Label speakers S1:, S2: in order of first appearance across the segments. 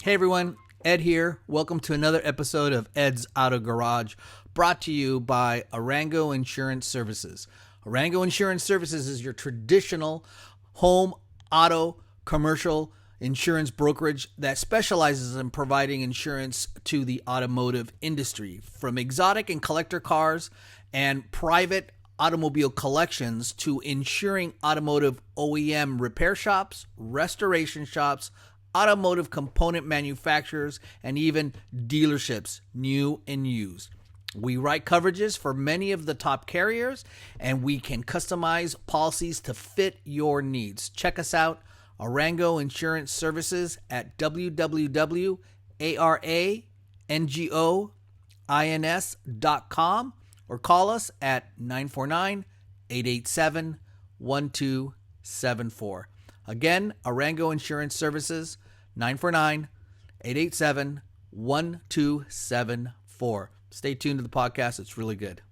S1: Hey everyone, Ed here. Welcome to another episode of Ed's Auto Garage, brought to you by Arango Insurance Services. Arango Insurance Services is your traditional home, auto, commercial insurance brokerage that specializes in providing insurance to the automotive industry, from exotic and collector cars and private automobile collections to insuring automotive OEM repair shops, restoration shops, automotive component manufacturers, and even dealerships, new and used. We write coverages for many of the top carriers, and we can customize policies to fit your needs. Check us out, Arango Insurance Services, at www.arangoins.com, or call us at 949-887-1274. Again, Arango Insurance Services, 949-887-1274. Stay tuned to the podcast. It's really good.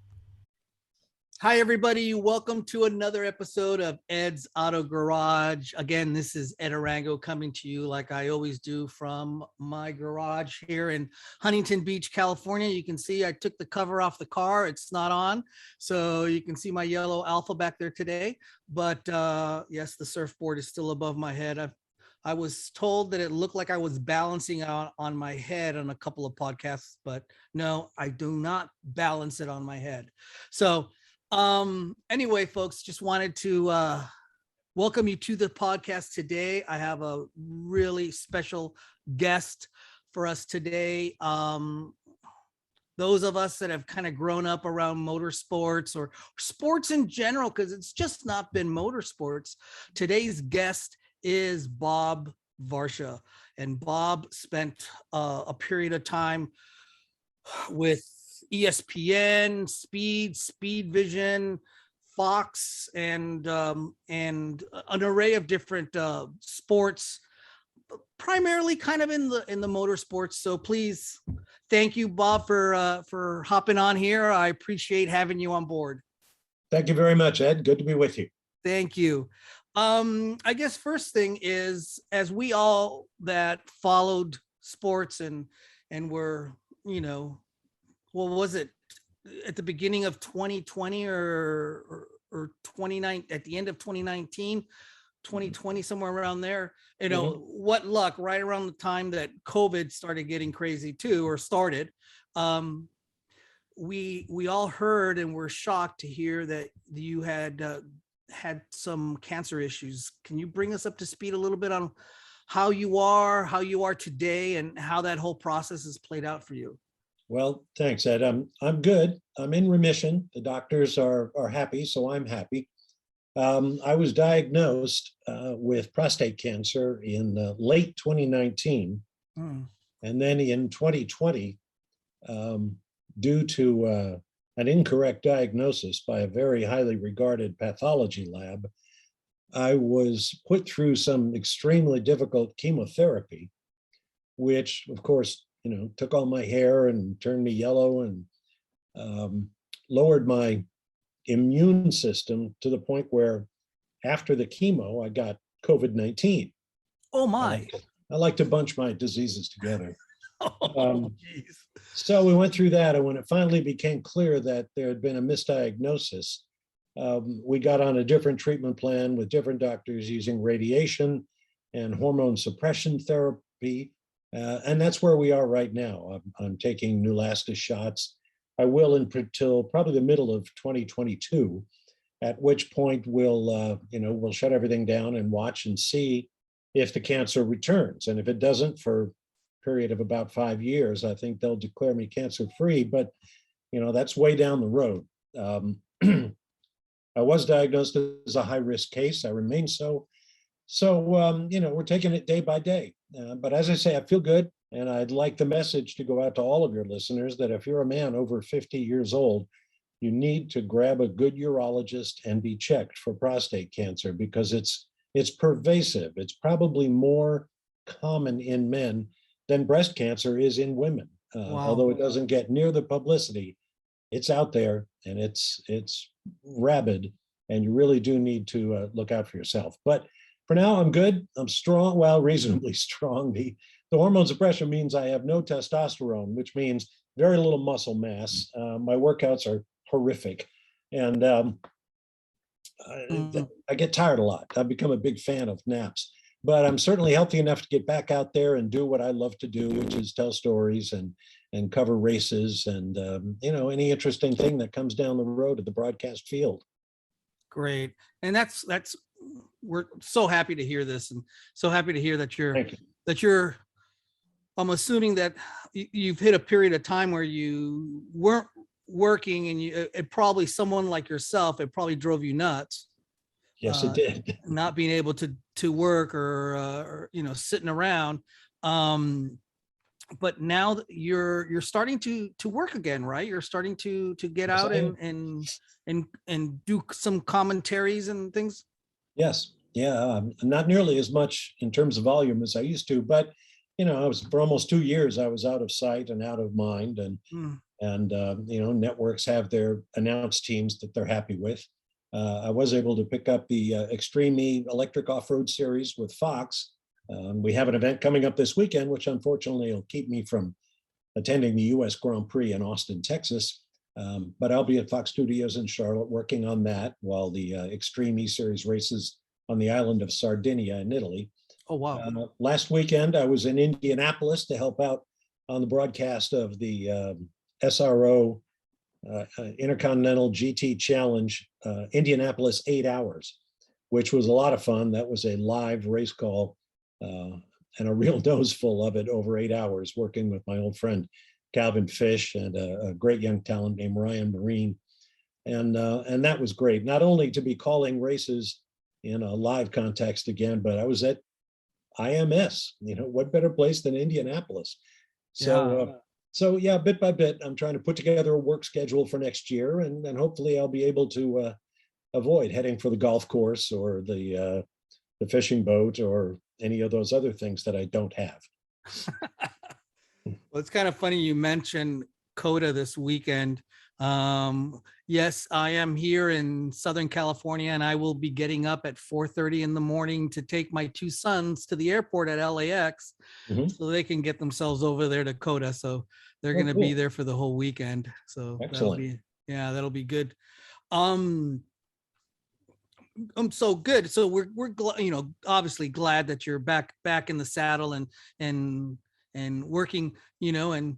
S1: Hi, everybody. Welcome to another episode of Ed's Auto Garage. Again, this is Ed Arango coming to you like I always do from my garage here in Huntington Beach, California. You can see I took the cover off the car. It's not on, so you can see my yellow Alpha back there today. But yes, the surfboard is still above my head. I was told that it looked like I was balancing out on my head on a couple of podcasts, but no, I do not balance it on my head. So anyway, folks, just wanted to welcome you to the podcast today. I have a really special guest for us today. Those of us that have kind of grown up around motorsports or sports in general, because it's just not been motorsports. Today's guest is Bob Varsha, and Bob spent a period of time with ESPN, Speed Vision, Fox, and an array of different sports, primarily kind of in the motorsports. So please, thank you, Bob, for hopping on here. I appreciate having you on board.
S2: Thank you very much, Ed. Good to be with you.
S1: Thank you. I guess first thing is, as we all that followed sports and were, what was it, at the beginning of 2020 or 29 at the end of 2019, 2020, somewhere around there, what luck, right around the time that COVID started getting crazy too, or started, we all heard and were shocked to hear that you had some cancer issues. Can you bring us up to speed a little bit on how you are today and how that whole process has played out for you?
S2: Well, thanks, Ed. I'm good. I'm in remission. The doctors are happy, so I'm happy. I was diagnosed with prostate cancer in late 2019. And then in 2020, due to an incorrect diagnosis by a very highly regarded pathology lab, I was put through some extremely difficult chemotherapy, which, of course, took all my hair and turned me yellow and lowered my immune system to the point where after the chemo, I got COVID-19.
S1: Oh my.
S2: I like to bunch my diseases together.
S1: Oh,
S2: so we went through that, and when it finally became clear that there had been a misdiagnosis, we got on a different treatment plan with different doctors using radiation and hormone suppression therapy. And that's where we are right now. I'm taking Neulasta shots. I will until probably the middle of 2022, at which point we'll shut everything down and watch and see if the cancer returns. And if it doesn't, for a period of about 5 years, I think they'll declare me cancer-free. But that's way down the road. I was diagnosed as a high-risk case. I remain so. So, we're taking it day by day. But as I say, I feel good. And I'd like the message to go out to all of your listeners that if you're a man over 50 years old, you need to grab a good urologist and be checked for prostate cancer, because it's pervasive. It's probably more common in men than breast cancer is in women.
S1: Wow.
S2: Although it doesn't get near the publicity, it's out there and it's rabid, and you really do need to look out for yourself. But for now, I'm good. I'm strong, well, reasonably strong. the hormone suppression means I have no testosterone, which means very little muscle mass. My workouts are horrific, and
S1: Mhm.
S2: I get tired a lot. I've become a big fan of naps, but I'm certainly healthy enough to get back out there and do what I love to do, which is tell stories and cover races and any interesting thing that comes down the road at the broadcast field.
S1: Great. And that's we're so happy to hear this, and so happy to hear that
S2: Thank you.
S1: you're I'm assuming that you've hit a period of time where you weren't working, and it probably, someone like yourself, it probably drove you nuts,
S2: Yes, it did.
S1: not being able to work, or sitting around. Um, but now that you're starting to work again, right? You're starting to get
S2: Yes,
S1: out
S2: I am.
S1: and do some commentaries and things.
S2: Yes, yeah, not nearly as much in terms of volume as I used to, but I was for almost 2 years. I was out of sight and out of mind,
S1: Mm.
S2: and networks have their announced teams that they're happy with. I was able to pick up the Extreme E Electric Off-Road Series with Fox. We have an event coming up this weekend, which unfortunately will keep me from attending the U.S. Grand Prix in Austin, Texas. But I'll be at Fox Studios in Charlotte working on that while the Extreme E Series races on the island of Sardinia in Italy.
S1: Oh, wow.
S2: Last weekend, I was in Indianapolis to help out on the broadcast of the SRO Intercontinental GT Challenge, Indianapolis 8 Hours, which was a lot of fun. That was a live race call and a real nose full of it over 8 hours, working with my old friend Calvin Fish and a great young talent named Ryan Marine. And that was great, not only to be calling races in a live context again, but I was at IMS. What better place than Indianapolis? So yeah, bit by bit, I'm trying to put together a work schedule for next year, and hopefully I'll be able to avoid heading for the golf course or the fishing boat or any of those other things that I don't have.
S1: Well, it's kind of funny you mentioned COTA this weekend. Yes, I am here in Southern California, and I will be getting up at 4:30 in the morning to take my two sons to the airport at LAX, so they can get themselves over there to COTA. So they're going to be there for the whole weekend. So
S2: Excellent.
S1: that'll be good. So good. So we're obviously glad that you're back in the saddle and working, and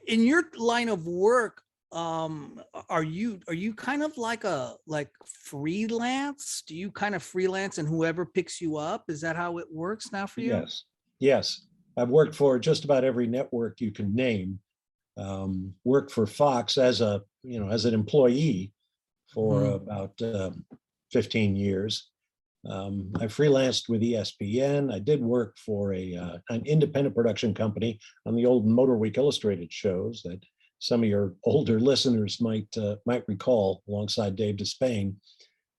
S1: in your line of work. Are you kind of like freelance? Do you kind of freelance and whoever picks you up? Is that how it works now for you?
S2: Yes. I've worked for just about every network you can name. Worked for Fox as an employee for about 15 years. I freelanced with ESPN. I did work for an independent production company on the old Motor Week Illustrated shows that some of your older listeners might recall, alongside Dave Despain.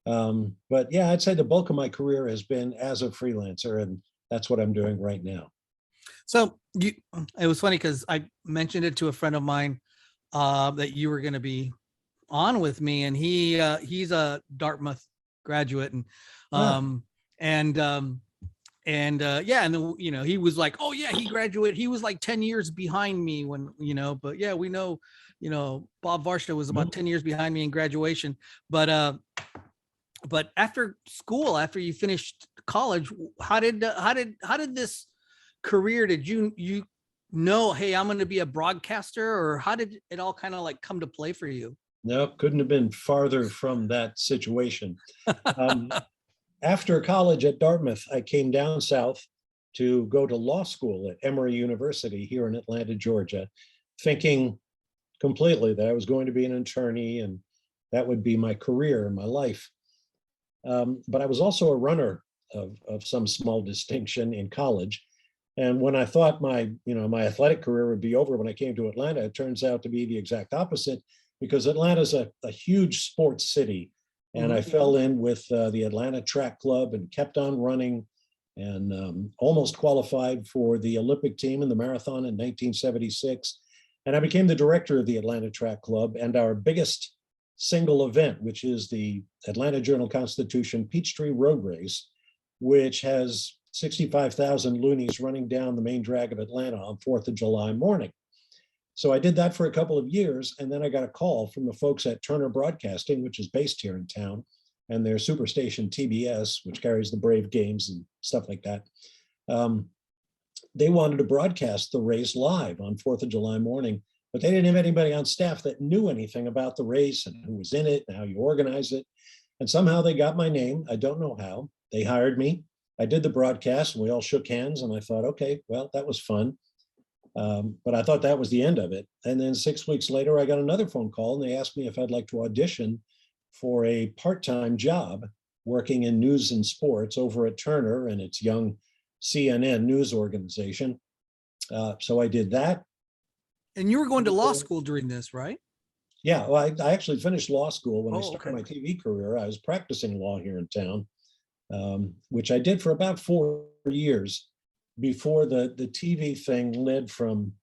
S2: But yeah, I'd say the bulk of my career has been as a freelancer, and that's what I'm doing right now.
S1: So it was funny because I mentioned it to a friend of mine that you were going to be on with me, and he's a Dartmouth graduate, and he was like, oh yeah, he graduated, he was like 10 years behind me when, but yeah, we know, Bob Varsha was about 10 years behind me in graduation. But after school, after you finished college, how did this career, did you hey, I'm going to be a broadcaster, or how did it all kind of like come to play for you?
S2: No, couldn't have been farther from that situation. After college at Dartmouth, I came down south to go to law school at Emory University here in Atlanta, Georgia, thinking completely that I was going to be an attorney and that would be my career and my life. But I was also a runner of some small distinction in college. And when I thought my athletic career would be over when I came to Atlanta, it turns out to be the exact opposite, because Atlanta's a huge sports city. And I fell in with the Atlanta Track Club and kept on running, and almost qualified for the Olympic team in the marathon in 1976. And I became the director of the Atlanta Track Club, and our biggest single event, which is the Atlanta Journal-Constitution Peachtree Road Race, which has 65,000 loonies running down the main drag of Atlanta on 4th of July morning. So I did that for a couple of years, and then I got a call from the folks at Turner Broadcasting, which is based here in town, and their superstation TBS, which carries the Brave games and stuff like that. They wanted to broadcast the race live on 4th of July morning, but they didn't have anybody on staff that knew anything about the race and who was in it and how you organize it. And somehow they got my name. I don't know how. They hired me. I did the broadcast and we all shook hands, and I thought, okay, well, that was fun. But I thought that was the end of it. And then 6 weeks later, I got another phone call, and they asked me if I'd like to audition for a part-time job working in news and sports over at Turner and its young CNN news organization. So I did that.
S1: And you were going to law school during this, right?
S2: Yeah, well, I actually finished law school when I started
S1: okay.
S2: my TV career. I was practicing law here in town, which I did for about 4 years before the TV thing led from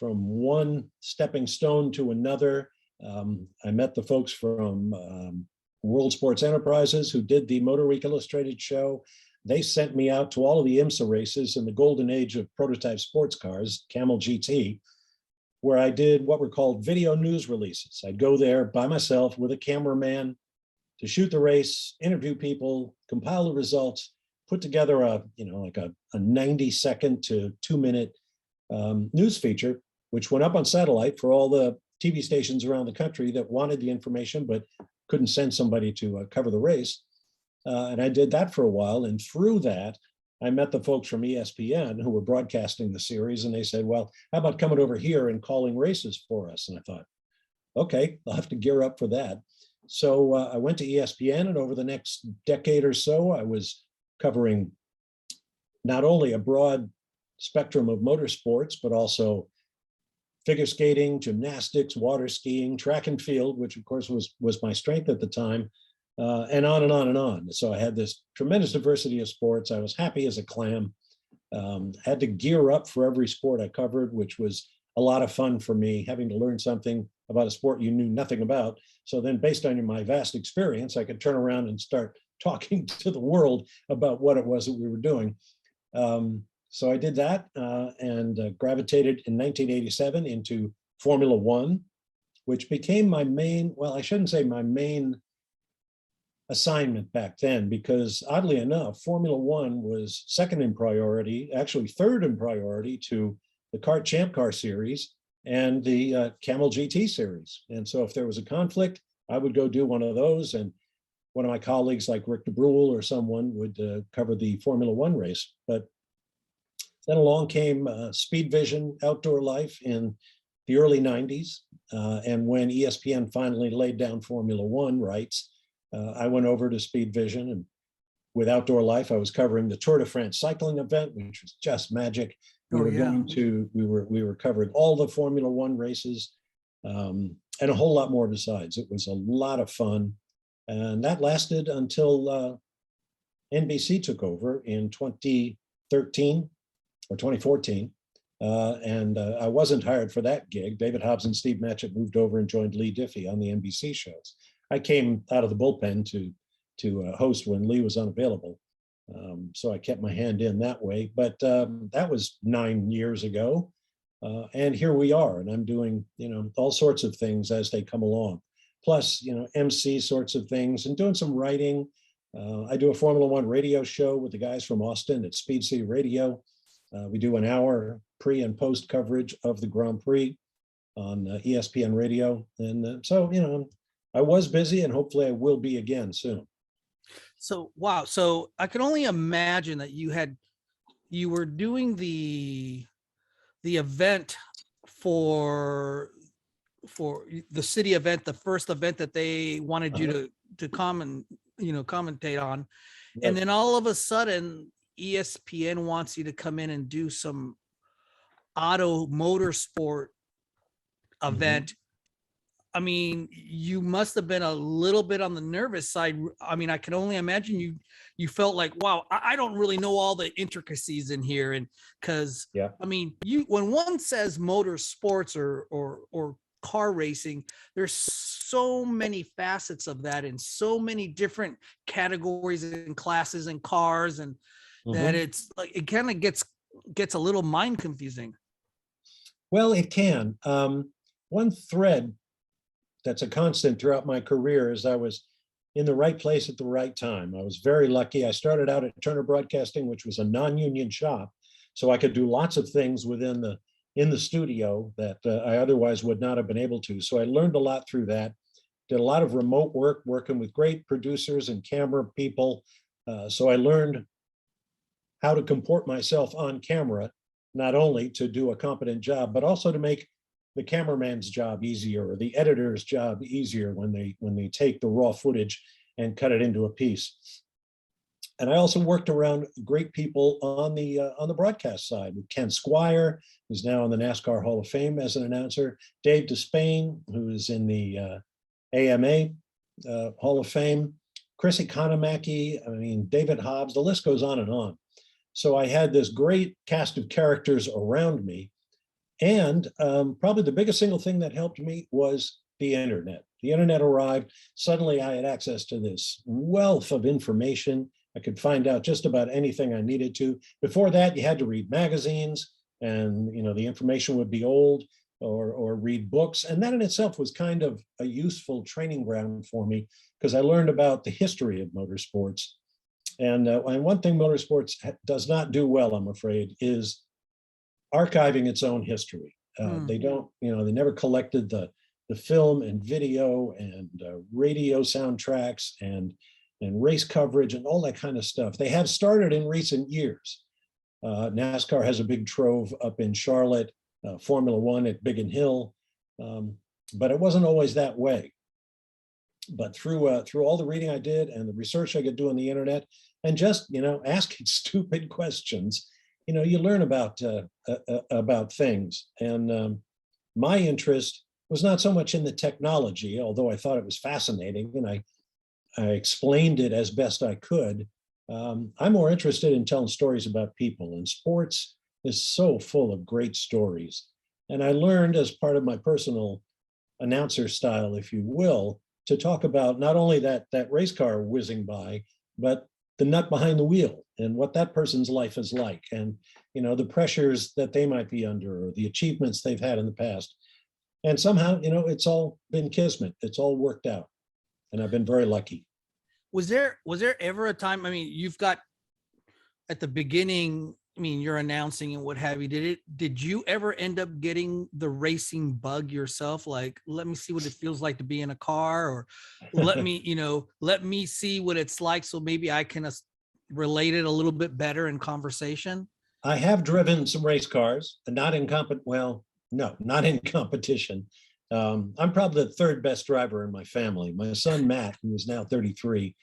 S2: one stepping stone to another. I met the folks from World Sports Enterprises who did the Motor Week Illustrated show. They sent me out to all of the IMSA races in the golden age of prototype sports cars, Camel GT, where I did what were called video news releases. I'd go there by myself with a cameraman to shoot the race, interview people, compile the results, put together a 90-second to 2-minute news feature, which went up on satellite for all the TV stations around the country that wanted the information but couldn't send somebody to cover the race. And I did that for a while. And through that, I met the folks from ESPN who were broadcasting the series. And they said, well, how about coming over here and calling races for us? And I thought, okay, I'll have to gear up for that. So I went to ESPN, and over the next decade or so, I was covering not only a broad spectrum of motorsports, but also figure skating, gymnastics, water skiing, track and field, which of course was my strength at the time, and on and on and on. So I had this tremendous diversity of sports. I was happy as a clam. Had to gear up for every sport I covered, which was a lot of fun for me, having to learn something about a sport you knew nothing about. So then based on my vast experience, I could turn around and start talking to the world about what it was that we were doing. So I did that and gravitated in 1987 into Formula One, which became my main, well, I shouldn't say my main assignment back then, because oddly enough, Formula One was second in priority, actually third in priority to the Kart Champ Car series and the Camel GT series. And so if there was a conflict, I would go do one of those, and one of my colleagues like Rick DeBrule or someone would cover the Formula One race. But then along came Speed Vision Outdoor Life in the early 90s. And when ESPN finally laid down Formula One rights, I went over to Speed Vision, and with Outdoor Life, I was covering the Tour de France cycling event, which was just magic. We were covering all the Formula One races and a whole lot more besides. It was a lot of fun. And that lasted until NBC took over in 2013 or 2014. And I wasn't hired for that gig. David Hobbs and Steve Matchett moved over and joined Lee Diffie on the NBC shows. I came out of the bullpen to host when Lee was unavailable. So I kept my hand in that way. But that was 9 years ago. And here we are. And I'm doing, all sorts of things as they come along. Plus, MC sorts of things and doing some writing. I do a Formula One radio show with the guys from Austin at Speed City Radio. We do an hour pre and post coverage of the Grand Prix on ESPN Radio. And so, I was busy, and hopefully I will be again soon.
S1: So, wow. So I can only imagine that you were doing the event for the city event, the first event that they wanted you to come and, commentate on. Right. And then all of a sudden ESPN wants you to come in and do some auto motorsport event. Mm-hmm. I mean, you must have been a little bit on the nervous side. I mean, I can only imagine you felt like, wow, I don't really know all the intricacies in here. And because, I mean, when one says motorsports or car racing, there's so many facets of that and so many different categories and classes and cars. And, that it's like it kind of gets a little mind confusing.
S2: Well, it can. One thread that's a constant throughout my career is I was in the right place at the right time. I was very lucky. I started out at Turner Broadcasting, which was a non-union shop, so I could do lots of things in the studio that I otherwise would not have been able to. So I learned a lot through that. Did a lot of remote work, working with great producers and camera people. So I learned how to comport myself on camera, not only to do a competent job, but also to make the cameraman's job easier or the editor's job easier when they take the raw footage and cut it into a piece. And I also worked around great people on the broadcast side with Ken Squire, who's now in the NASCAR Hall of Fame as an announcer, Dave Despain, who is in the AMA Hall of Fame, Chris Economaki, David Hobbs, the list goes on and on. So I had this great cast of characters around me. And probably the biggest single thing that helped me was the internet. The internet arrived. Suddenly I had access to this wealth of information. I could find out just about anything I needed to. Before that, you had to read magazines and the information would be old, or read books. And that in itself was kind of a useful training ground for me because I learned about the history of motorsports. And one thing motorsports does not do well, I'm afraid, is archiving its own history. They don't, they never collected the film and video and radio soundtracks and race coverage and all that kind of stuff. They have started in recent years. NASCAR has a big trove up in Charlotte, Formula One at Biggin Hill, but it wasn't always that way. But through all the reading I did and the research I could do on the internet and just, asking stupid questions, you learn about things. And my interest was not so much in the technology, although I thought it was fascinating and I explained it as best I could. I'm more interested in telling stories about people, and sports is so full of great stories. And I learned, as part of my personal announcer style, if you will, to talk about not only that race car whizzing by, but the nut behind the wheel and what that person's life is like, and the pressures that they might be under or the achievements they've had in the past. And somehow, it's all been kismet. It's all worked out. And I've been very lucky.
S1: Was there ever a time, you've got at the beginning, you're announcing and what have you. Did you ever end up getting the racing bug yourself? Like, let me see what it feels like to be in a car, or let me see what it's like, so maybe I can relate it a little bit better in conversation?
S2: I have driven some race cars, not in not in competition. I'm probably the third best driver in my family. My son, Matt, who is now 33,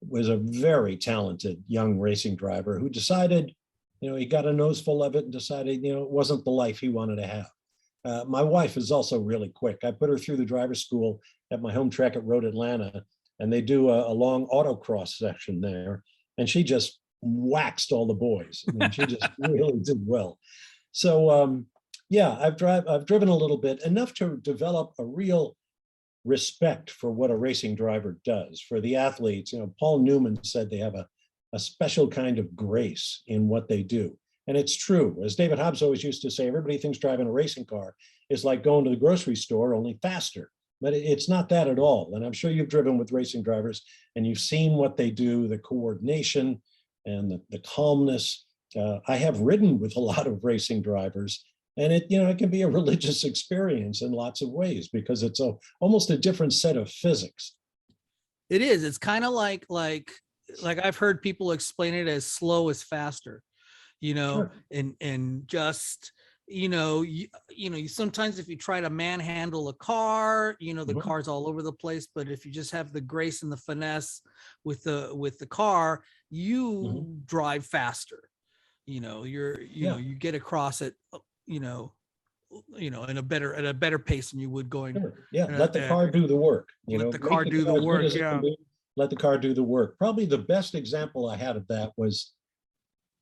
S2: was a very talented young racing driver who decided, he got a nose full of it and decided, it wasn't the life he wanted to have. My wife is also really quick. I put her through the driver's school at my home track at Road Atlanta, and they do a long autocross section there. And she just waxed all the boys. She just really did well. So, yeah, I've driven a little bit, enough to develop a real respect for what a racing driver does. For the athletes, Paul Newman said they have a special kind of grace in what they do. And it's true. As David Hobbs always used to say, everybody thinks driving a racing car is like going to the grocery store, only faster. But it's not that at all. And I'm sure you've driven with racing drivers and you've seen what they do, the coordination and the calmness. I have ridden with a lot of racing drivers, and it can be a religious experience in lots of ways because it's almost a different set of physics.
S1: It is. It's kind of like I've heard people explain it as slow is faster, sure. and just, you sometimes if you try to manhandle a car, the car's all over the place. But if you just have the grace and the finesse with the car, you drive faster. You get across it, in a better pace than you would going.
S2: Sure. Yeah, let the car do the work.
S1: Let the car do the work. Yeah.
S2: Let the car do the work. Probably the best example I had of that was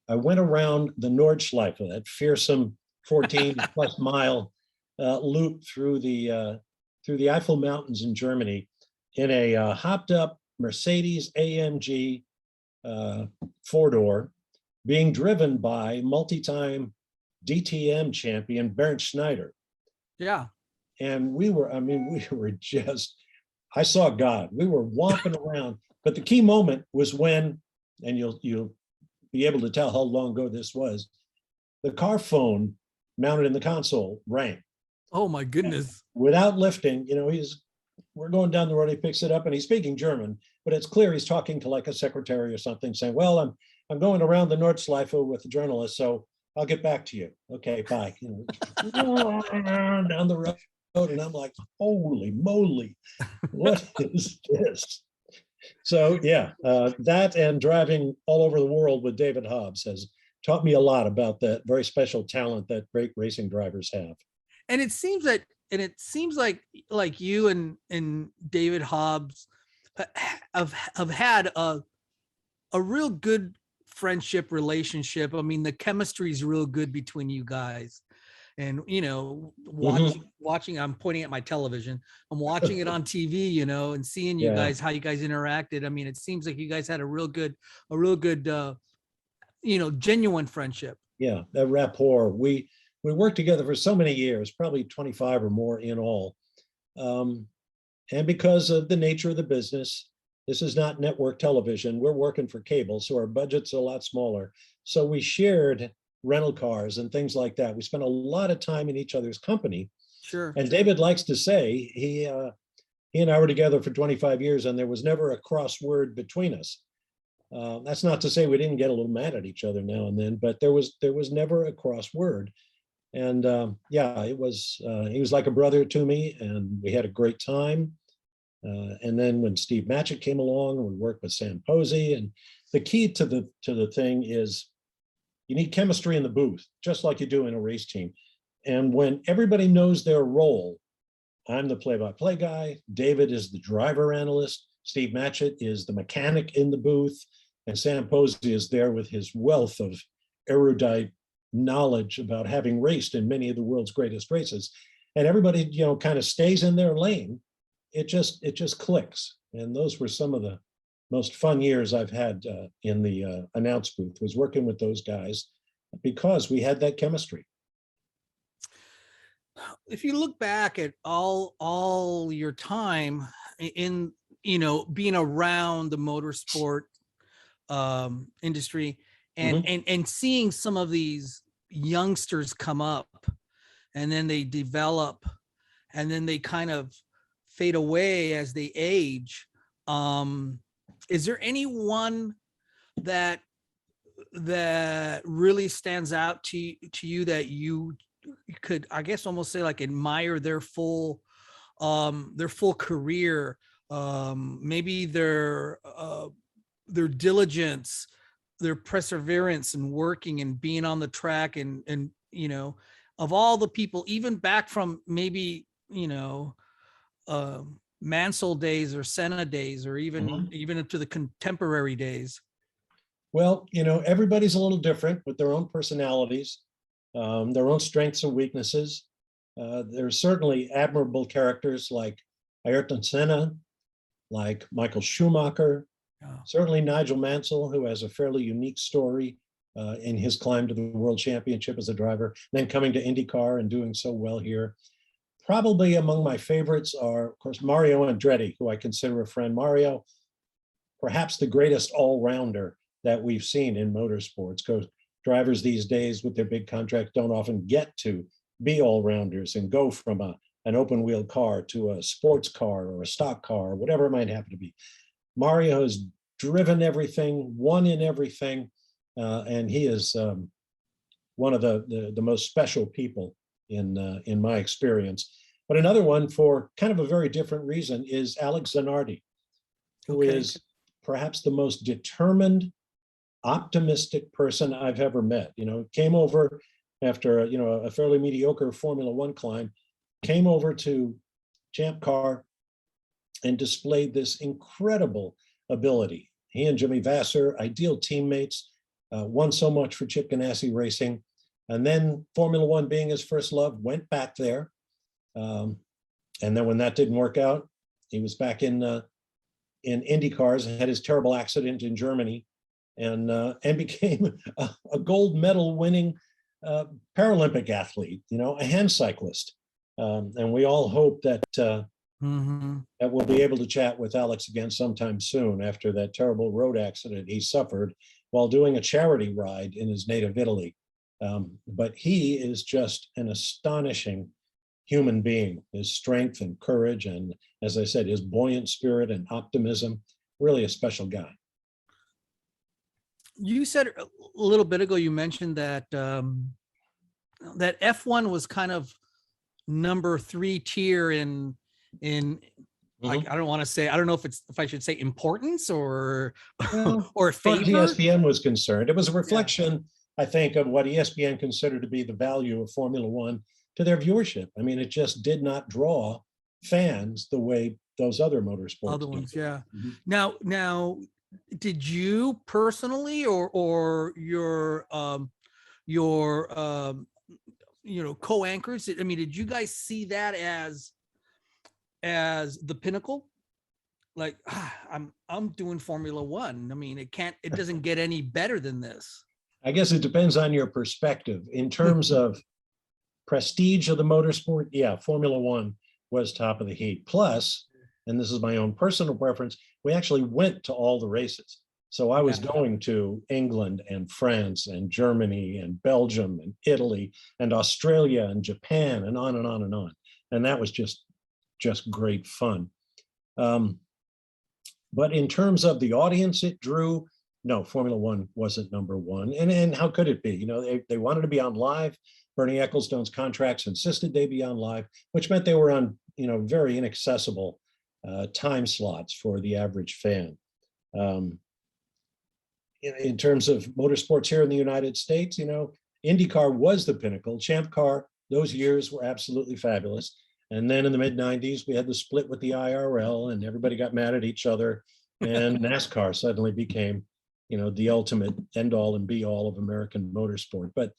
S2: I went around the Nordschleife, that fearsome 14 plus mile loop through the Eifel Mountains in Germany in a hopped up Mercedes AMG 4-door being driven by multi-time DTM champion Bernd Schneider.
S1: Yeah.
S2: And we were just, I saw God. We were whomping around. But the key moment was when, and you'll be able to tell how long ago this was, the car phone mounted in the console rang.
S1: Oh my goodness.
S2: Without lifting, we're going down the road, he picks it up and he's speaking German, but it's clear he's talking to like a secretary or something, saying, well, I'm going around the Nordschleife with a journalist, so I'll get back to you. Okay, bye. Down the road, and I'm like, holy moly, what is this? So yeah, that and driving all over the world with David Hobbs has taught me a lot about that very special talent that great racing drivers have.
S1: And it seems like you and David Hobbs have had a real good friendship relationship. I mean, the chemistry is real good between you guys. And watching, I'm pointing at my television. I'm watching it on TV, and seeing you guys, how you guys interacted. I mean, it seems like you guys had a real good, genuine friendship.
S2: Yeah, that rapport. We worked together for so many years, probably 25 or more in all. And because of the nature of the business, this is not network television. We're working for cable, so our budget's a lot smaller. So we shared rental cars and things like that. We spent a lot of time in each other's company.
S1: Sure.
S2: And David likes to say he and I were together for 25 years, and there was never a cross word between us. That's not to say we didn't get a little mad at each other now and then, but there was never a cross word. And he was like a brother to me, and we had a great time. And then when Steve Matchett came along, we worked with Sam Posey. And the key to the thing is you need chemistry in the booth, just like you do in a race team. And when everybody knows their role, I'm the play-by-play guy, David is the driver analyst, Steve Matchett is the mechanic in the booth, and Sam Posey is there with his wealth of erudite knowledge about having raced in many of the world's greatest races. And everybody, kind of stays in their lane. It just clicks. And those were some of the most fun years I've had in the announce booth, was working with those guys because we had that chemistry.
S1: If you look back at all your time in, being around the motorsport industry and seeing some of these youngsters come up and then they develop and then they kind of fade away as they age. Is there anyone that really stands out to you that you could, I guess, almost say like admire their full career, maybe their diligence, their perseverance and working and being on the track and of all the people, even back from maybe, Mansell days or Senna days, or even up to the contemporary days?
S2: Well, everybody's a little different with their own personalities, their own strengths and weaknesses. There's certainly admirable characters like Ayrton Senna, like Michael Schumacher, certainly Nigel Mansell, who has a fairly unique story in his climb to the world championship as a driver, then coming to IndyCar and doing so well here. Probably among my favorites are, of course, Mario Andretti, who I consider a friend. Mario, perhaps the greatest all-rounder that we've seen in motorsports, because drivers these days with their big contracts don't often get to be all-rounders and go from an open-wheel car to a sports car or a stock car, or whatever it might happen to be. Mario has driven everything, won in everything, and he is one of the most special people in my experience. But another one, for kind of a very different reason, is Alex Zanardi, who is perhaps the most determined, optimistic person I've ever met. Came over after a fairly mediocre Formula One climb, came over to Champ Car and displayed this incredible ability. He and Jimmy Vasser, ideal teammates, won so much for Chip Ganassi Racing. And then Formula One being his first love, went back there. And then when that didn't work out, he was back in IndyCars and had his terrible accident in Germany. and became a gold medal winning Paralympic athlete, a hand cyclist. And we all hope that that we'll be able to chat with Alex again sometime soon after that terrible road accident he suffered while doing a charity ride in his native Italy. But he is just an astonishing human being. His strength and courage, and as I said, his buoyant spirit and optimism, really a special guy.
S1: You said a little bit ago, you mentioned that that F1 was kind of number 3 tier in like, I don't want to say, I don't know if I should say importance or or favor.
S2: ESPN was concerned. It was a reflection, I think, of what ESPN considered to be the value of Formula One to their viewership. I mean, it just did not draw fans the way those other motorsports
S1: other ones
S2: do.
S1: Yeah. Now did you personally or your co-anchors, I mean, did you guys see that as the pinnacle? Like, I'm doing Formula One. I mean, it doesn't get any better than this.
S2: I guess it depends on your perspective. In terms of prestige of the motorsport, yeah, Formula One was top of the heap. Plus, and this is my own personal preference, we actually went to all the races. So I was going to England and France and Germany and Belgium and Italy and Australia and Japan and on and on and on. And that was just great fun. But in terms of the audience it drew, no, Formula One wasn't number one. And how could it be? They wanted to be on live. Bernie Ecclestone's contracts insisted they be on live, which meant they were on, very inaccessible time slots for the average fan. In terms of motorsports here in the United States, IndyCar was the pinnacle. Champ Car, those years were absolutely fabulous. And then in the mid 90s, we had the split with the IRL and everybody got mad at each other. And NASCAR suddenly became, the ultimate end all and be all of American motorsport. But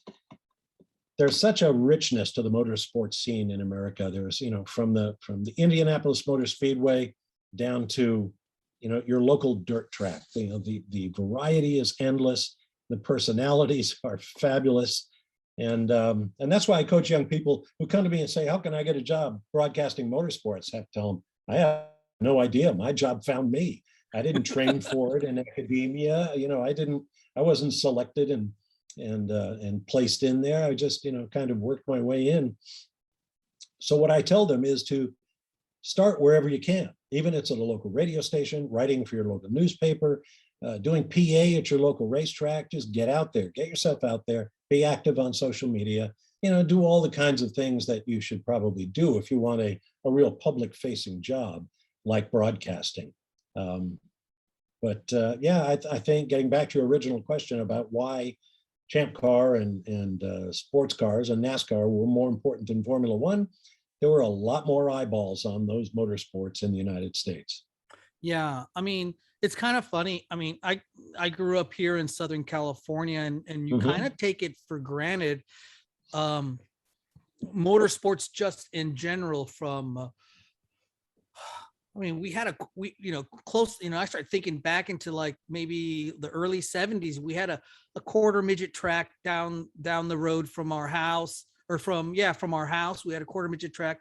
S2: there's such a richness to the motorsports scene in America. There's, from the Indianapolis Motor Speedway down to, your local dirt track. The variety is endless. The personalities are fabulous. And that's why I coach young people who come to me and say, how can I get a job broadcasting motorsports? I have to tell them, I have no idea. My job found me. I didn't train for it in academia. I wasn't selected and placed in there. I just, kind of worked my way in. So what I tell them is to start wherever you can, even if it's at a local radio station, writing for your local newspaper, doing PA at your local racetrack. Just get out there, get yourself out there, be active on social media, do all the kinds of things that you should probably do if you want a real public facing job like broadcasting. I think getting back to your original question about why Champ Car and sports cars and NASCAR were more important than Formula One, there were a lot more eyeballs on those motorsports in the United States.
S1: Yeah, I mean, it's kind of funny. I mean, I grew up here in Southern California, and you kind of take it for granted. Motorsports just in general from, we had close, I started thinking back into like maybe the early 70s. We had a quarter midget track down the road from our house, or from our house. We had a quarter midget track.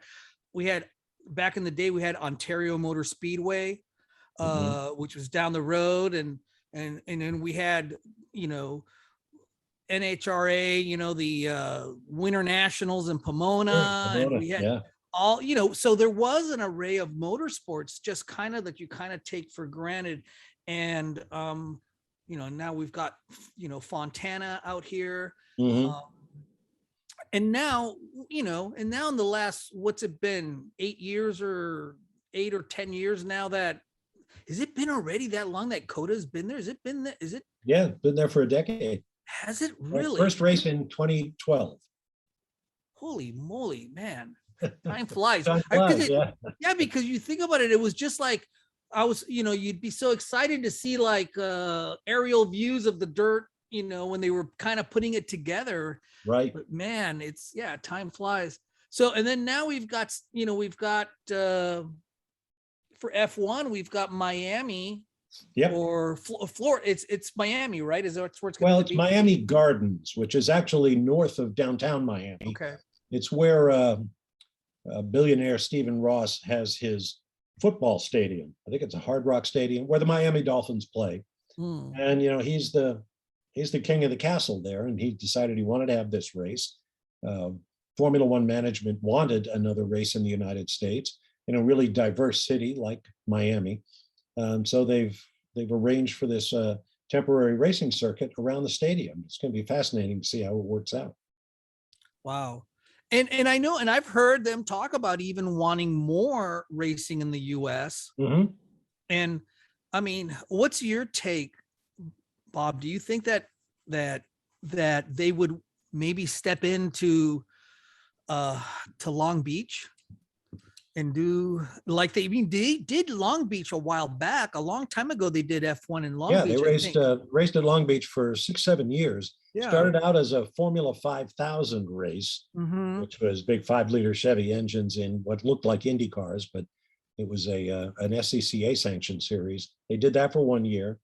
S1: We had, back in the day, we had Ontario Motor Speedway, which was down the road. And then we had, NHRA, the Winter Nationals in Pomona. And we had all, so there was an array of motorsports just kind of that you kind of take for granted. And, now we've got, Fontana out here. And now, in the last, what's it been, 8 or 10 years now, that, has it been already that long that Coda's been there? Has it been there?
S2: Yeah, been there for a decade.
S1: Has it really?
S2: First race in 2012.
S1: Holy moly, man. Time flies. Because you think about it, it was just like, you'd be so excited to see like aerial views of the dirt, when they were kind of putting it together.
S2: Right.
S1: But man, time flies. So, and then now we've got for F1, we've got Miami
S2: Yep.
S1: or Florida. It's Miami, right? Is that where it's going
S2: Well,
S1: to
S2: it's
S1: be?
S2: Miami Gardens, which is actually north of downtown Miami.
S1: Okay.
S2: It's where billionaire Stephen Ross has his football stadium. I think it's a Hard Rock Stadium where the Miami Dolphins play. And he's the king of the castle there, and he decided he wanted to have this race. Formula One management wanted another race in the United States in a really diverse city like Miami. So they've arranged for this temporary racing circuit around the stadium. It's going to be fascinating to see how it works out.
S1: Wow. And I know, and I've heard them talk about even wanting more racing in the US.
S2: Mm-hmm.
S1: And I mean, what's your take, Bob? Do you think that they would maybe step into to Long Beach and do like they did Long Beach a while back, a long time ago? They did F1 in Long Beach.
S2: They raced at Long Beach for 6-7 years.
S1: Yeah.
S2: Started out as a Formula 5000 race, which was big 5-liter Chevy engines in what looked like Indy cars, but it was an SCCA sanctioned series. They did that for 1 year,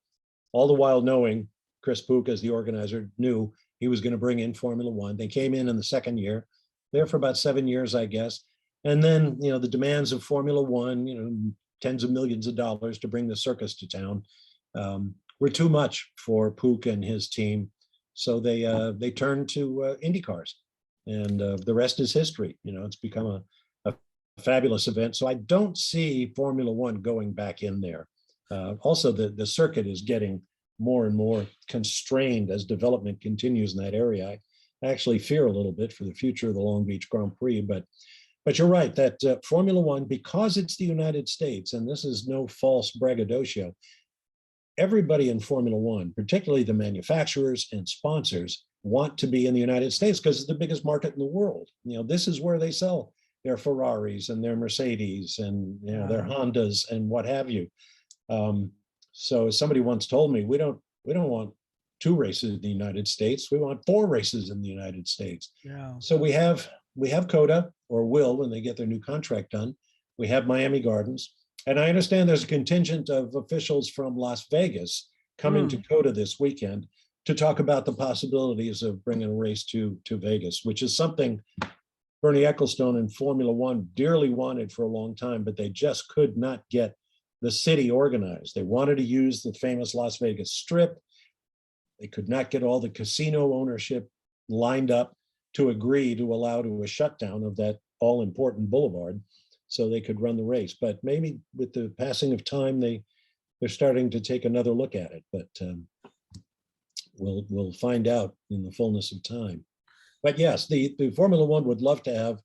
S2: all the while knowing Chris Pook, as the organizer, knew he was going to bring in Formula One. They came in the second year, there for about 7 years, I guess. And then, the demands of Formula One, tens of millions of dollars to bring the circus to town, were too much for Pook and his team. So they turned to Indy cars, and the rest is history. It's become a fabulous event. So I don't see Formula One going back in there. Also, the circuit is getting more and more constrained as development continues in that area. I actually fear a little bit for the future of the Long Beach Grand Prix, but you're right that Formula One, because it's the United States, and this is no false braggadocio, everybody in Formula One, particularly the manufacturers and sponsors, want to be in the United States because it's the biggest market in the world. This is where they sell their Ferraris and their Mercedes and their Hondas and what have you. So as somebody once told me, we don't want 2 races in the United States. We want 4 races in the United States.
S1: Yeah.
S2: So we have COTA, or will when they get their new contract done. We have Miami Gardens. And I understand there's a contingent of officials from Las Vegas coming to COTA this weekend to talk about the possibilities of bringing a race to Vegas, which is something Bernie Ecclestone and Formula One dearly wanted for a long time, but they just could not get the city organized. They wanted to use the famous Las Vegas Strip. They could not get all the casino ownership lined up to agree to allow to a shutdown of that all-important boulevard so they could run the race. But maybe with the passing of time, they're starting to take another look at it. But we'll find out in the fullness of time. But yes, the Formula One would love to have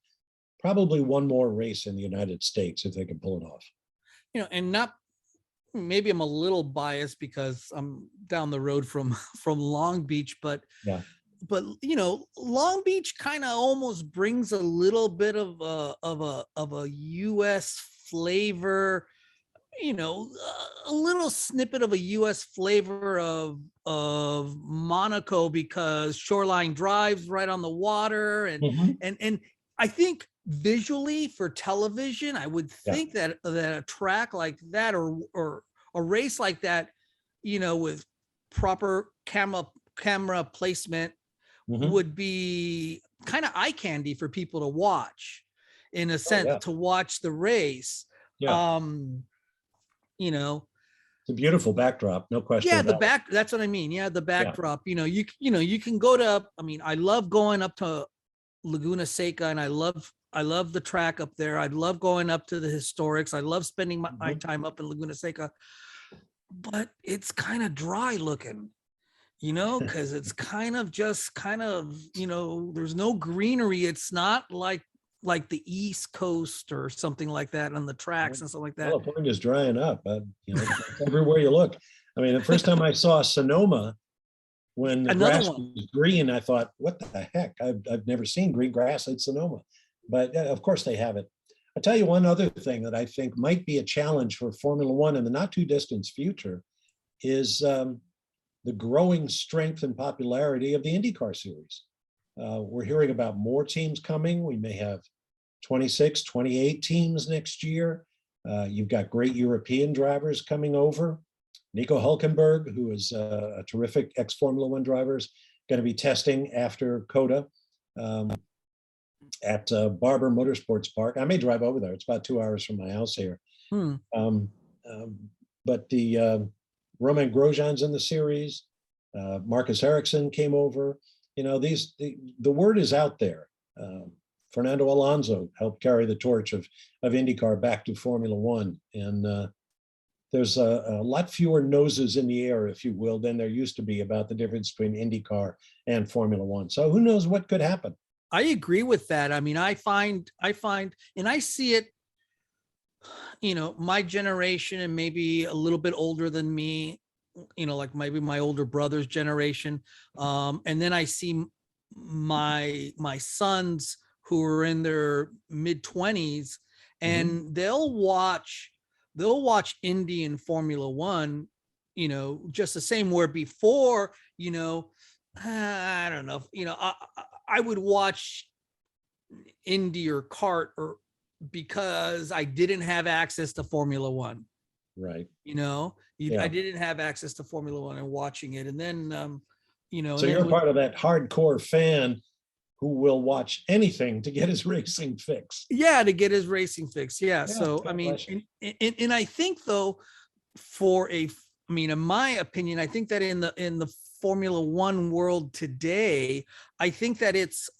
S2: probably one more race in the United States if they can pull it off.
S1: And not, maybe I'm a little biased because I'm down the road from Long Beach, but
S2: yeah.
S1: But Long Beach kind of almost brings a little bit of a U.S. flavor, a little snippet of a U.S. flavor of Monaco, because Shoreline Drive's right on the water, and I think visually for television, I would think that a track like that or a race like that, with proper camera placement, would be kind of eye candy for people to watch, in a sense, to watch the race.
S2: Yeah. It's a beautiful backdrop, no question.
S1: Yeah, that's what I mean. Yeah, the backdrop. You can go to. I mean, I love going up to Laguna Seca, and I love the track up there. I love going up to the historics. I love spending my time up in Laguna Seca, but it's kind of dry looking. Because it's there's no greenery. It's not like the East Coast or something like that on the tracks and stuff like that.
S2: California's drying up. Everywhere you look. I mean, the first time I saw Sonoma, when the grass was green, I thought, what the heck? I've never seen green grass at Sonoma. But of course they have it. I'll tell you one other thing that I think might be a challenge for Formula One in the not too distant future is the growing strength and popularity of the IndyCar series. We're hearing about more teams coming. We may have 26, 28 teams next year. You've got great European drivers coming over. Nico Hulkenberg, who is a terrific ex-Formula One driver, is going to be testing after COTA at Barber Motorsports Park. I may drive over there. It's about 2 hours from my house here.
S1: Hmm.
S2: But the Romain Grosjean's in the series. Marcus Ericsson came over. You know, the word is out there. Fernando Alonso helped carry the torch of IndyCar back to Formula One. And there's a lot fewer noses in the air, if you will, than there used to be about the difference between IndyCar and Formula One. So who knows what could happen?
S1: I agree with that. I mean, I find, and I see it, you know, my generation and maybe a little bit older than me, you know, like maybe my older brother's generation. And then I see my sons who are in their mid-20s, and they'll watch Indy and Formula One, you know, just the same, where before, you know, I don't know, you know, I would watch Indy or kart or because I didn't have access to Formula One.
S2: Right.
S1: You know, I didn't have access to Formula One and watching it. And then, you know.
S2: So you're part of that hardcore fan who will watch anything to get his racing fix.
S1: Yeah, to get his racing fix. Yeah. So, I mean, and I think though, in my opinion, I think that in the Formula One world today, I think that it's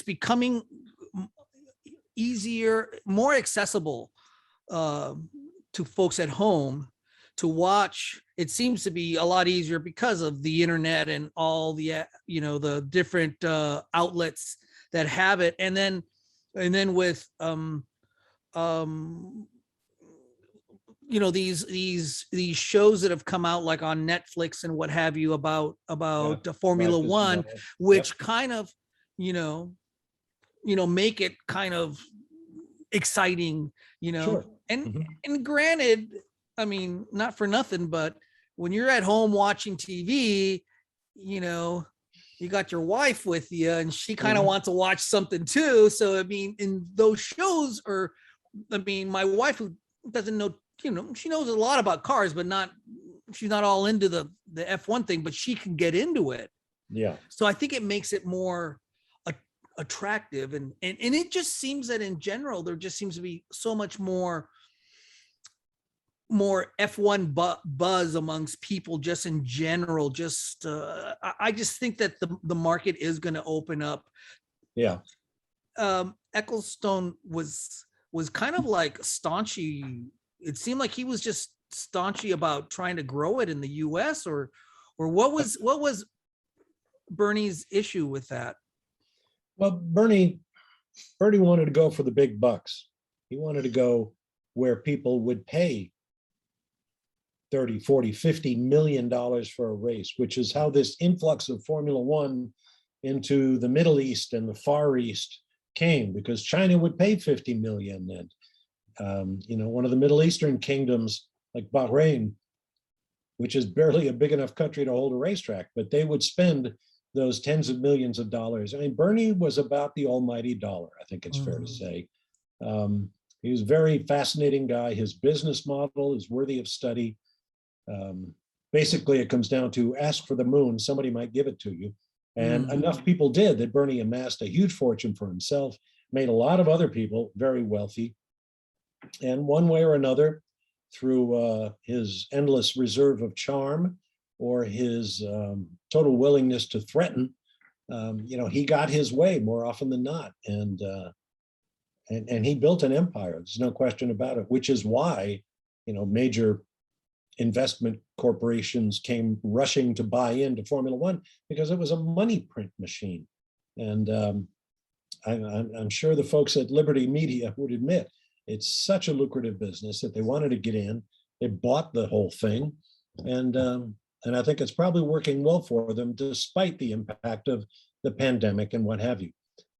S1: becoming easier, more accessible to folks at home to watch. It seems to be a lot easier because of the internet and all the, you know, the different outlets that have it. And then with, you know, these shows that have come out like on Netflix and what have you about Formula One, which kind of, you know, make it kind of exciting, you know.
S2: Sure.
S1: And granted, I mean, not for nothing, but when you're at home watching TV, you know, you got your wife with you and she kind of wants to watch something too. So, I mean, in those shows, or, I mean, my wife, who doesn't know, you know, she knows a lot about cars, but she's not all into the F1 thing, but she can get into it.
S2: Yeah. So
S1: I think it makes it more attractive. And it just seems that in general, there just seems to be so much more F1 buzz amongst people just in general. Just I just think that the market is going to open up.
S2: Yeah.
S1: Ecclestone was kind of like staunchy. It seemed like he was just staunchy about trying to grow it in the US, or what was Bernie's issue with that?
S2: Well, Bernie wanted to go for the big bucks. He wanted to go where people would pay 30, 40, 50 million dollars for a race, which is how this influx of Formula One into the Middle East and the Far East came, because China would pay 50 million. And, you know, one of the Middle Eastern kingdoms like Bahrain, which is barely a big enough country to hold a racetrack, but they would spend those tens of millions of dollars. I mean, Bernie was about the almighty dollar, I think it's fair to say. He was a very fascinating guy. His business model is worthy of study. Basically, it comes down to ask for the moon, somebody might give it to you. And enough people did that Bernie amassed a huge fortune for himself, made a lot of other people very wealthy. And one way or another, through his endless reserve of charm or his total willingness to threaten, you know, he got his way more often than not. And he built an empire. There's no question about it, which is why, you know, major investment corporations came rushing to buy into Formula One, because it was a money print machine. And I'm sure the folks at Liberty Media would admit it's such a lucrative business that they wanted to get in. They bought the whole thing. And I think it's probably working well for them, despite the impact of the pandemic and what have you.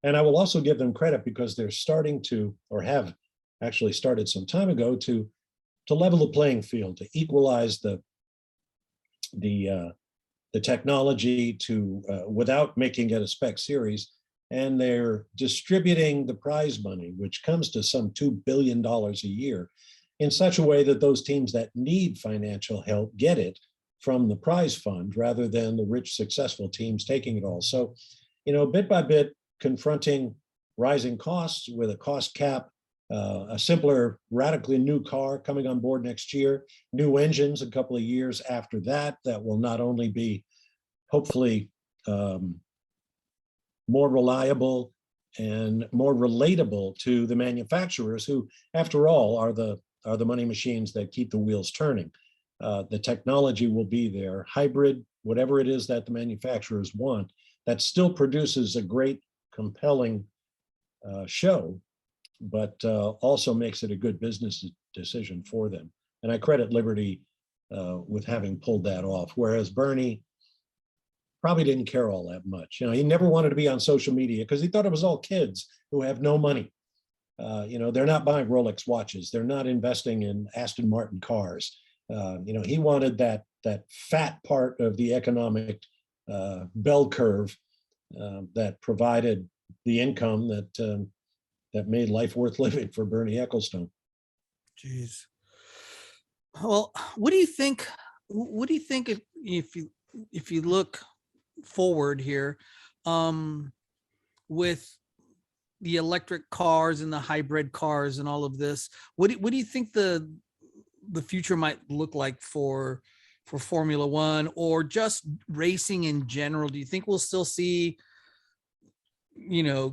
S2: And I will also give them credit, because they're starting to, or have actually started some time ago, to level the playing field, to equalize the technology to without making it a spec series. And they're distributing the prize money, which comes to some $2 billion a year. in such a way that those teams that need financial help get it from the prize fund rather than the rich, successful teams taking it all. So, bit by bit, confronting rising costs with a cost cap, a simpler, radically new car coming on board next year, new engines a couple of years after that, that will not only be hopefully more reliable and more relatable to the manufacturers, who, after all, are the money machines that keep the wheels turning. The technology will be there, hybrid, whatever it is that the manufacturers want, that still produces a great, compelling show, but also makes it a good business decision for them. And I credit Liberty with having pulled that off, whereas Bernie probably didn't care all that much. He never wanted to be on social media because he thought it was all kids who have no money. They're not buying Rolex watches. They're not investing in Aston Martin cars. He wanted that fat part of the economic bell curve that provided the income that made life worth living for Bernie Ecclestone.
S1: Jeez. Well, what do you think? What do you think if you look forward here, with the electric cars and the hybrid cars and all of this? What do you think the future might look like for Formula One or just racing in general? Do you think we'll still see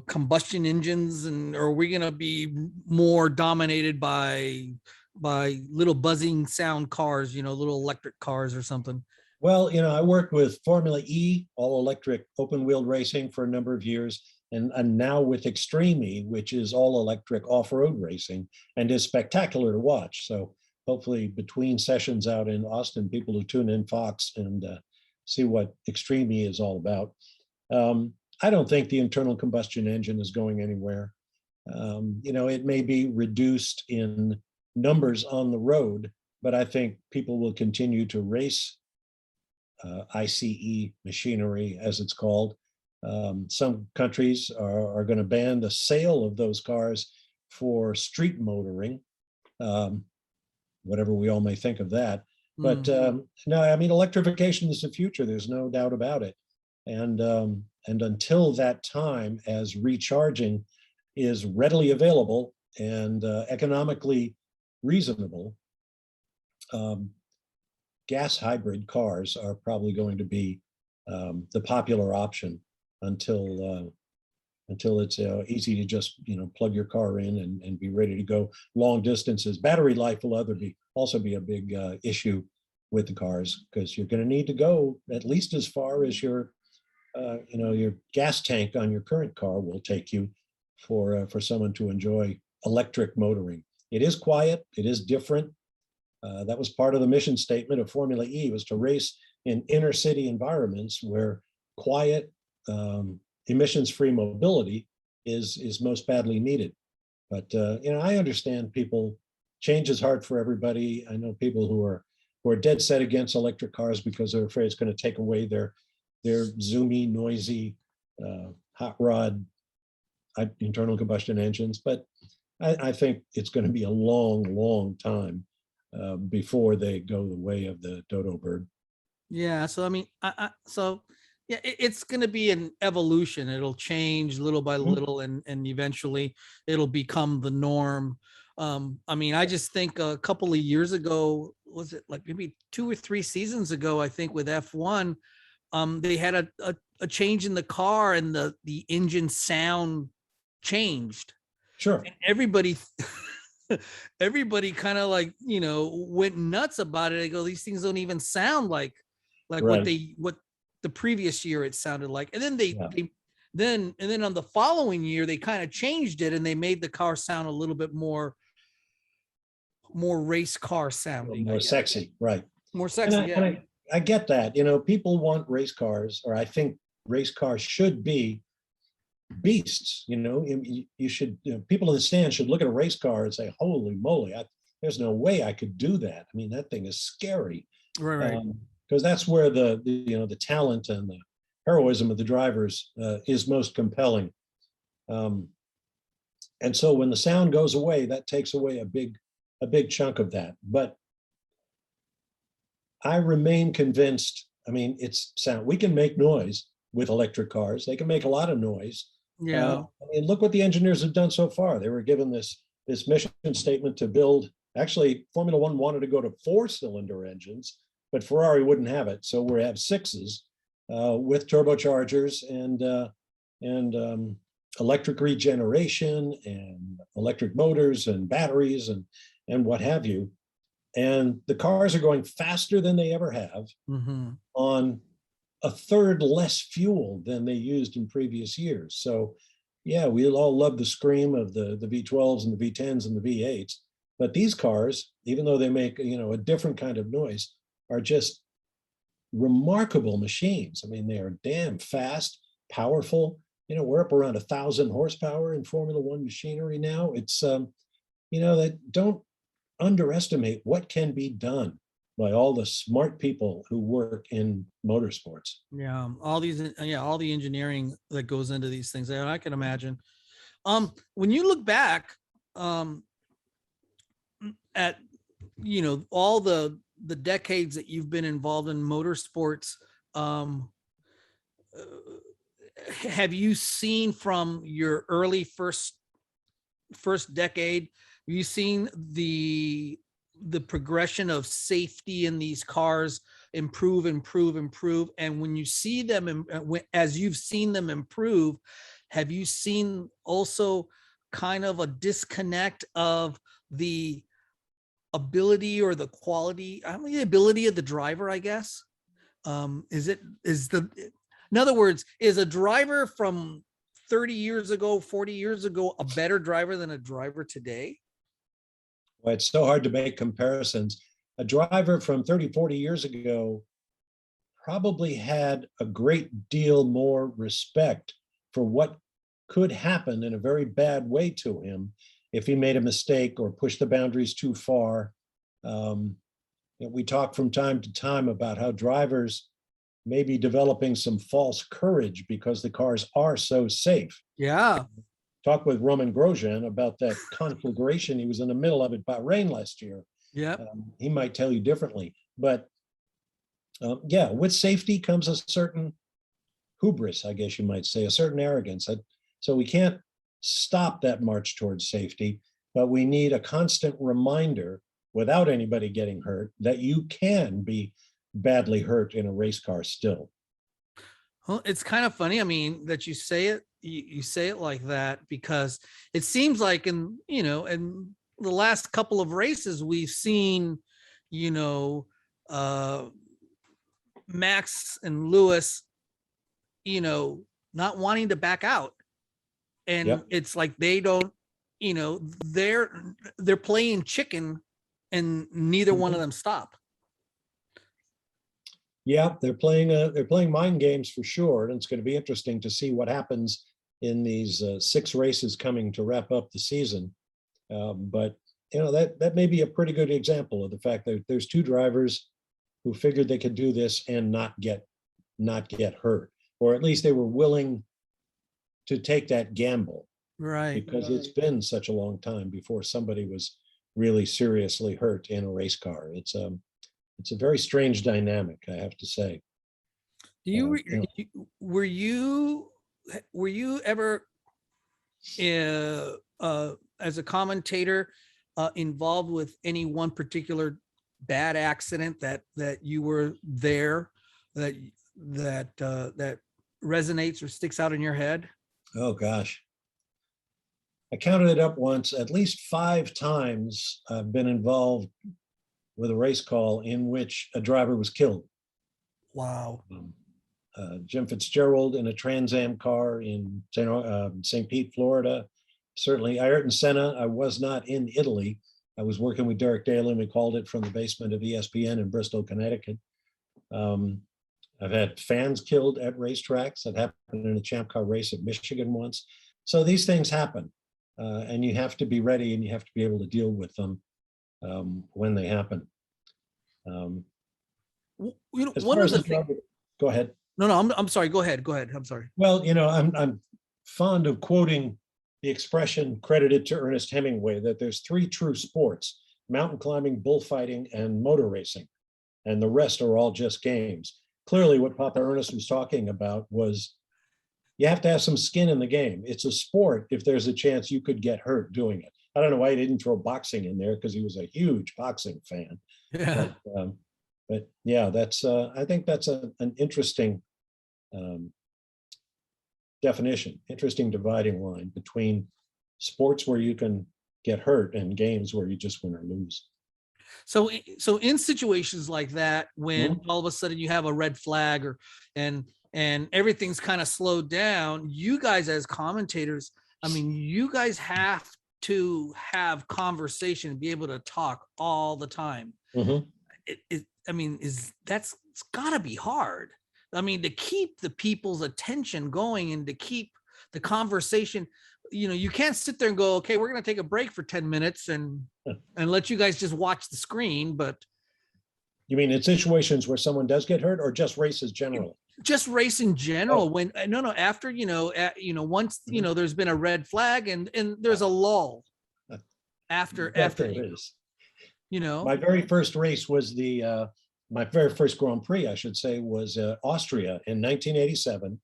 S1: combustion engines, or are we going to be more dominated by little buzzing sound cars, little electric cars or something?
S2: Well, I worked with Formula E, all electric open wheeled racing, for a number of years, and now with Extreme E, which is all electric off-road racing and is spectacular to watch. So hopefully between sessions out in Austin, people who tune in Fox and see what Extreme E is all about. I don't think the internal combustion engine is going anywhere. It may be reduced in numbers on the road, but I think people will continue to race ICE machinery, as it's called. Some countries are going to ban the sale of those cars for street motoring, whatever we all may think of that. But no, I mean, electrification is the future. There's no doubt about it. And until that time, as recharging is readily available and economically reasonable, gas hybrid cars are probably going to be the popular option until it's easy to just plug your car in and be ready to go long distances. Battery life will also be a big issue with the cars, because you're going to need to go at least as far as your gas tank on your current car will take you for someone to enjoy electric motoring. It is quiet. It is different. That was part of the mission statement of Formula E, was to race in inner city environments where quiet, emissions-free mobility is most badly needed. But I understand people. Change is hard for everybody. I know people who are dead set against electric cars because they're afraid it's going to take away their zoomy, noisy, hot rod internal combustion engines. But I think it's going to be a long, long time before they go the way of the dodo bird.
S1: Yeah. So, I mean, yeah, it's going to be an evolution. It'll change little by little, and eventually it'll become the norm. I mean, I just think a couple of years ago, was it like maybe 2 or 3 seasons ago, I think, with F1, they had a change in the car, and the engine sound changed.
S2: Sure.
S1: And everybody kind of went nuts about it. They go, these things don't even sound like right. what the previous year it sounded like. And then then on the following year, they kind of changed it, and they made the car sound a little bit more race car sounding,
S2: more sexy, right?
S1: More sexy.
S2: And I get that. People want race cars, or I think race cars should be beasts. You should, people in the stand should look at a race car and say, holy moly, there's no way I could do that. I mean, that thing is scary.
S1: Right.
S2: Because that's where the talent and the heroism of the drivers is most compelling. And so when the sound goes away, that takes away a big a big chunk of that. But I remain convinced. I mean, it's sound. We can make noise with electric cars. They can make a lot of noise.
S1: Yeah.
S2: I mean, look what the engineers have done so far. They were given this mission statement to build. Actually, Formula One wanted to go to 4-cylinder engines, but Ferrari wouldn't have it. So we have 6s with turbochargers and electric regeneration and electric motors and batteries and what have you. And the cars are going faster than they ever have on a third less fuel than they used in previous years. So yeah, we all love the scream of the V12s and the V10s and the V8s, but these cars, even though they make, a different kind of noise, are just remarkable machines. I mean, they are damn fast, powerful. We're up around 1,000 horsepower in Formula One machinery now. It's, that don't underestimate what can be done by all the smart people who work in motorsports.
S1: Yeah, all the engineering that goes into these things, and I can imagine. When you look back at all the decades that you've been involved in motorsports, have you seen from your early first decade? Have you seen the progression of safety in these cars improve? And when you see them, as you've seen them improve, have you seen also kind of a disconnect of the ability or the quality, the ability of the driver, I guess? In other words, is a driver from 30 years ago, 40 years ago, a better driver than a driver today?
S2: Well, it's so hard to make comparisons. A driver from 30, 40 years ago probably had a great deal more respect for what could happen in a very bad way to him if he made a mistake or pushed the boundaries too far. We talk from time to time about how drivers may be developing some false courage because the cars are so safe.
S1: Yeah.
S2: Talk with Roman Grosjean about that conflagration. He was in the middle of it, Bahrain last year.
S1: Yeah.
S2: He might tell you differently, but with safety comes a certain hubris, I guess you might say, a certain arrogance. So we can't stop that march towards safety, but we need a constant reminder without anybody getting hurt that you can be badly hurt in a race car still.
S1: Well, it's kind of funny. I mean, that you say it, you say it like that, because it seems like in the last couple of races we've seen, Max and Lewis, not wanting to back out. And It's like they don't, they're playing chicken and neither one of them stop.
S2: Yeah, they're playing mind games for sure, and it's going to be interesting to see what happens in these 6 races coming to wrap up the season. But that may be a pretty good example of the fact that there's 2 drivers who figured they could do this and not get hurt, or at least they were willing to take that gamble,
S1: right?
S2: Because it's been such a long time before somebody was really seriously hurt in a race car. It's a very strange dynamic, I have to say.
S1: Do you were you ever as a commentator involved with any one particular bad accident that you were there that resonates or sticks out in your head?
S2: Oh gosh, I counted it up once. At least 5 times I've been involved with a race call in which a driver was killed.
S1: Wow.
S2: Jim Fitzgerald in a Trans Am car in St. Pete, Florida. Certainly Ayrton Senna. I was not in Italy. I was working with Derek Daly, and we called it from the basement of ESPN in Bristol, Connecticut. I've had fans killed at racetracks. That happened in a Champ Car race at Michigan once. So these things happen, and you have to be ready and you have to be able to deal with them when they happen.
S1: One of the things.
S2: Go ahead.
S1: No, I'm sorry. Go ahead. I'm sorry.
S2: Well, I'm fond of quoting the expression credited to Ernest Hemingway that there's 3 true sports: mountain climbing, bullfighting, and motor racing. And the rest are all just games. Clearly, what Papa Ernest was talking about was you have to have some skin in the game. It's a sport if there's a chance you could get hurt doing it. I don't know why he didn't throw boxing in there because he was a huge boxing fan.
S1: Yeah.
S2: But yeah, that's I think that's an interesting definition, interesting dividing line between sports where you can get hurt and games where you just win or lose.
S1: So in situations like that, when all of a sudden you have a red flag and everything's kind of slowed down, you guys as commentators, I mean, you guys have to have conversation and be able to talk all the time. That's it's gotta be hard. I mean, to keep the people's attention going and to keep the conversation, you can't sit there and go, okay, we're going to take a break for 10 minutes and let you guys just watch the screen. But
S2: you mean in situations where someone does get hurt, or just races generally?
S1: Just race in general. When after once there's been a red flag and there's a lull after
S2: race. My very first race was my very first Grand Prix, I should say, was Austria in 1987.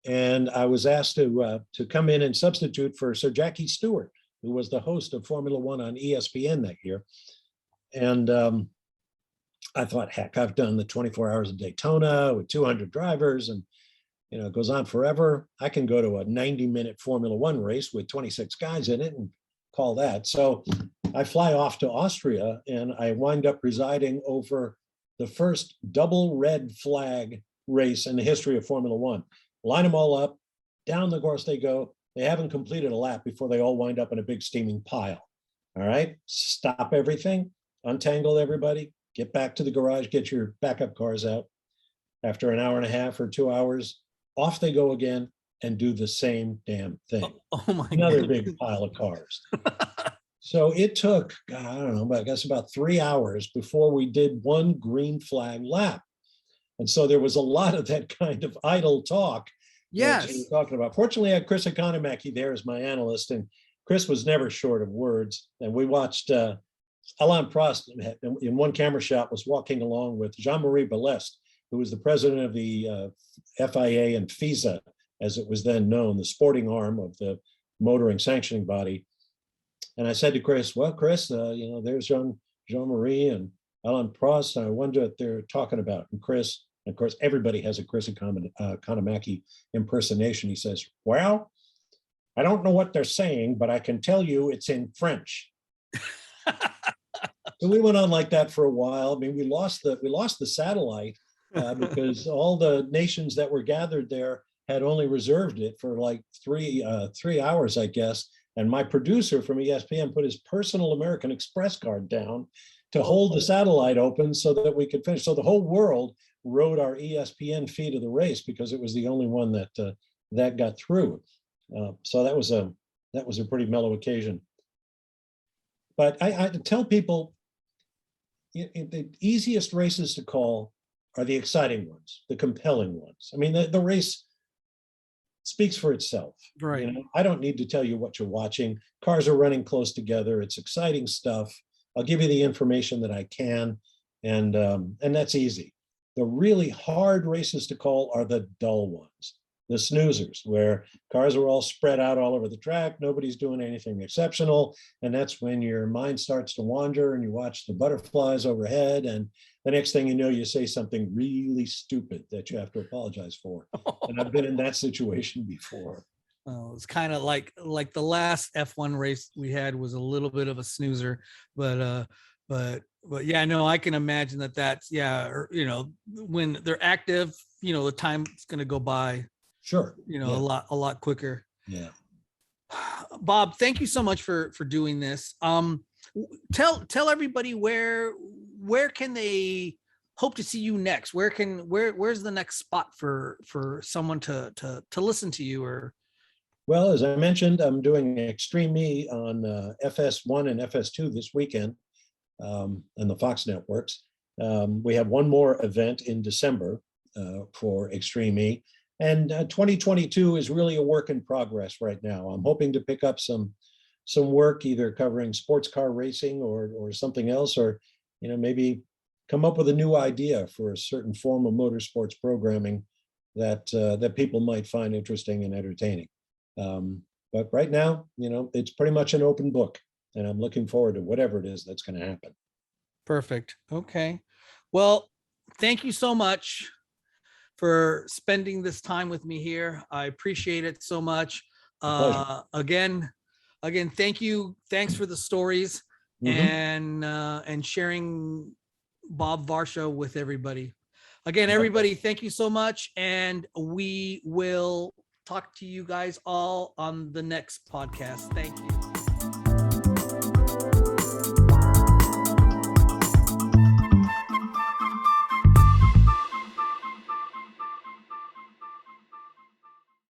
S2: And I was asked to come in and substitute for Sir Jackie Stewart, who was the host of Formula One on ESPN that year. And I thought, heck, I've done the 24 Hours of Daytona with 200 drivers, and it goes on forever. I can go to a 90-minute Formula One race with 26 guys in it and call that. So I fly off to Austria, and I wind up presiding over the first double red flag race in the history of Formula One. Line them all up, down the course they go. They haven't completed a lap before they all wind up in a big steaming pile. All right, stop everything, untangle everybody, get back to the garage, get your backup cars out. After an hour and a half or 2 hours, off they go again and do the same damn thing.
S1: Oh my
S2: Another
S1: goodness.
S2: big pile of cars. So it took, I don't know, I guess about 3 hours before we did one green flag lap. And so there was a lot of that kind of idle talk.
S1: Yes.
S2: That you were talking about. Fortunately, I had Chris Economaki there as my analyst, and Chris was never short of words. And we watched Alain Prost in one camera shot was walking along with Jean-Marie Balest, who was the president of the FIA and FISA, as it was then known, the sporting arm of the motoring sanctioning body. And I said to Chris, well, Chris, there's Jean-Marie and Alain Prost, and I wonder what they're talking about. And Chris, of course, everybody has a Chris Economaki impersonation. He says, well, I don't know what they're saying, but I can tell you it's in French. So we went on like that for a while. I mean, we lost the satellite because all the nations that were gathered there had only reserved it for like three hours, I guess. And my producer from ESPN put his personal American Express card down to hold the satellite open so that we could finish. So the whole world rode our ESPN feed of the race because it was the only one that got through. So that was a pretty mellow occasion. But I tell people, the easiest races to call are the exciting ones, the compelling ones. I mean, the race speaks for itself.
S1: Right.
S2: I don't need to tell you what you're watching. Cars are running close together. It's exciting stuff. I'll give you the information that I can, and that's easy. The really hard races to call are the dull ones, the snoozers, where cars are all spread out all over the track. Nobody's doing anything exceptional. And that's when your mind starts to wander and you watch the butterflies overhead. And the next thing you know, you say something really stupid that you have to apologize for. And I've been in that situation before.
S1: Oh, it's kind of like the last F1 race we had was a little bit of a snoozer, but yeah, no, I can imagine that's, when they're active, the time is going to go by.
S2: Sure.
S1: A lot quicker.
S2: Yeah.
S1: Bob, thank you so much for doing this. Tell everybody where can they hope to see you next? Where's the next spot for someone to listen to you? Or
S2: well, as I mentioned, I'm doing Extreme E on FS1 and FS2 this weekend and the Fox networks. We have one more event in December for Extreme E. And 2022 is really a work in progress right now. I'm hoping to pick up some some work either covering sports car racing or something else, or maybe come up with a new idea for a certain form of motorsports programming that people might find interesting and entertaining. But right now, it's pretty much an open book, and I'm looking forward to whatever it is that's going to happen.
S1: Perfect. Okay. Well, thank you so much for spending this time with me here. I appreciate it so much. Again, thank you. Thanks for the stories and sharing Bob Varsha with everybody. Again, everybody, thank you so much. And we will talk to you guys all on the next podcast. Thank you.